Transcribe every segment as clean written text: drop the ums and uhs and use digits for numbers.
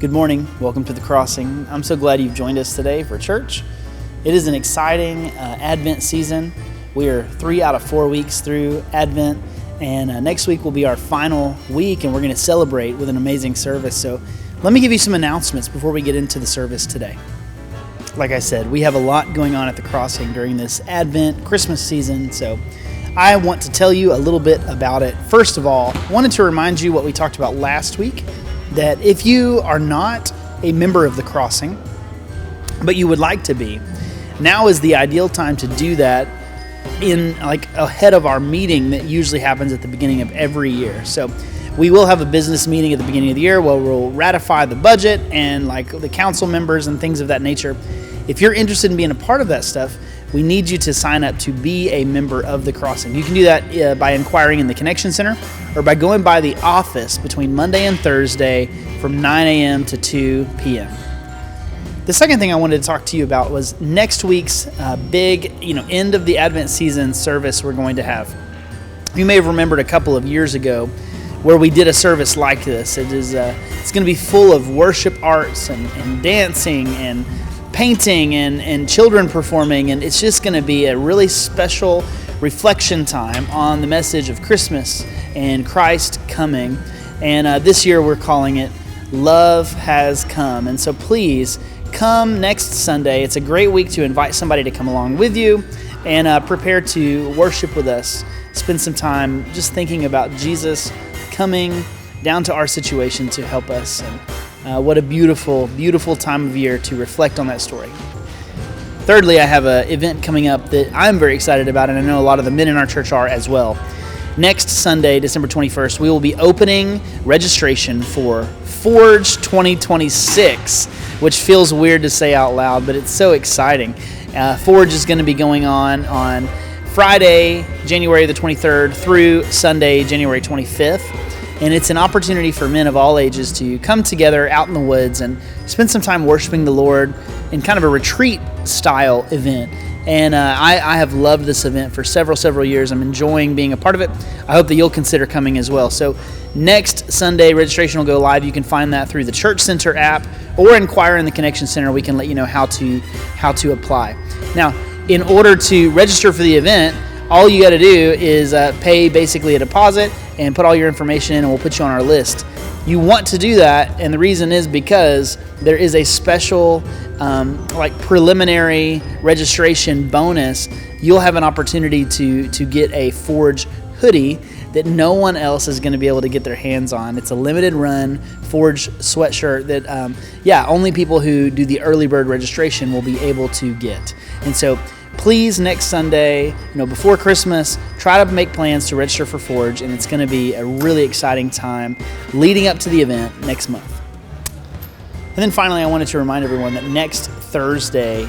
Good morning. Welcome to The Crossing. I'm so glad you've joined us today for church. It is an exciting Advent season. We are 3 out of 4 weeks through Advent, and next week will be our final week, and we're going to celebrate with an amazing service. So let me give you some announcements before we get into the service today. Like I said, we have a lot going on at The Crossing during this Advent Christmas season, so I want to tell you a little bit about it. First of all, I wanted to remind you what we talked about last week, that if you are not a member of The Crossing, but you would like to be, now is the ideal time to do that ahead of our meeting that usually happens at the beginning of every year. So we will have a business meeting at the beginning of the year where we'll ratify the budget and the council members and things of that nature. If you're interested in being a part of that stuff, we need you to sign up to be a member of The Crossing. You can do that by inquiring in the Connection Center or by going by the office between Monday and Thursday from 9 a.m. to 2 p.m. The second thing I wanted to talk to you about was next week's big, end of the Advent season service we're going to have. You may have remembered a couple of years ago where we did a service like this. It's going to be full of worship arts and dancing and painting and children performing, and it's just going to be a really special reflection time on the message of Christmas and Christ coming. And this year we're calling it Love Has Come. And so please come next Sunday. It's a great week to invite somebody to come along with you and prepare to worship with us. Spend some time just thinking about Jesus coming down to our situation to help us. And what a beautiful, beautiful time of year to reflect on that story. Thirdly, I have an event coming up that I'm very excited about, and I know a lot of the men in our church are as well. Next Sunday, December 21st, we will be opening registration for Forge 2026, which feels weird to say out loud, but it's so exciting. Forge is going to be going on Friday, January the 23rd through Sunday, January 25th. And it's an opportunity for men of all ages to come together out in the woods and spend some time worshiping the Lord in kind of a retreat-style event. And I have loved this event for several years. I'm enjoying being a part of it. I hope that you'll consider coming as well. So next Sunday, registration will go live. You can find that through the Church Center app or inquire in the Connection Center. We can let you know how to apply. Now, in order to register for the event, all you got to do is pay basically a deposit and put all your information in, and we'll put you on our list. You want to do that, and the reason is because there is a special preliminary registration bonus. You'll have an opportunity to get a Forge hoodie that no one else is going to be able to get their hands on. It's a limited run Forge sweatshirt that only people who do the early bird registration will be able to get. And so please, next Sunday, before Christmas, try to make plans to register for Forge, and it's going to be a really exciting time leading up to the event next month. And then finally, I wanted to remind everyone that next Thursday,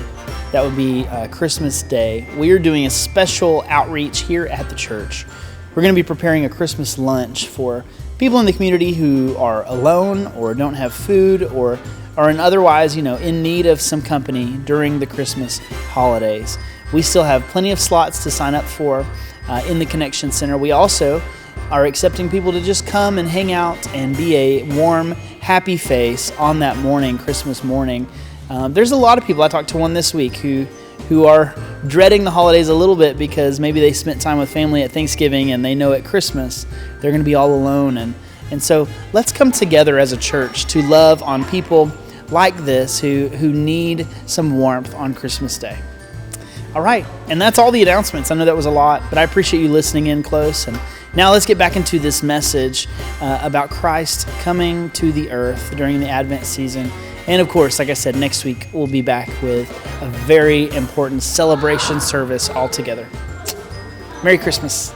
that would be Christmas Day, we are doing a special outreach here at the church. We're going to be preparing a Christmas lunch for people in the community who are alone or don't have food or are otherwise, in need of some company during the Christmas holidays. We still have plenty of slots to sign up for in the Connection Center. We also are accepting people to just come and hang out and be a warm, happy face on that morning, Christmas morning. There's a lot of people. I talked to one this week who are dreading the holidays a little bit because maybe they spent time with family at Thanksgiving and they know at Christmas they're going to be all alone. And so let's come together as a church to love on people like this who need some warmth on Christmas Day. All right, and that's all the announcements. I know that was a lot, but I appreciate you listening in close. And now let's get back into this message about Christ coming to the earth during the Advent season. And of course, like I said, next week we'll be back with a very important celebration service all together. Merry Christmas.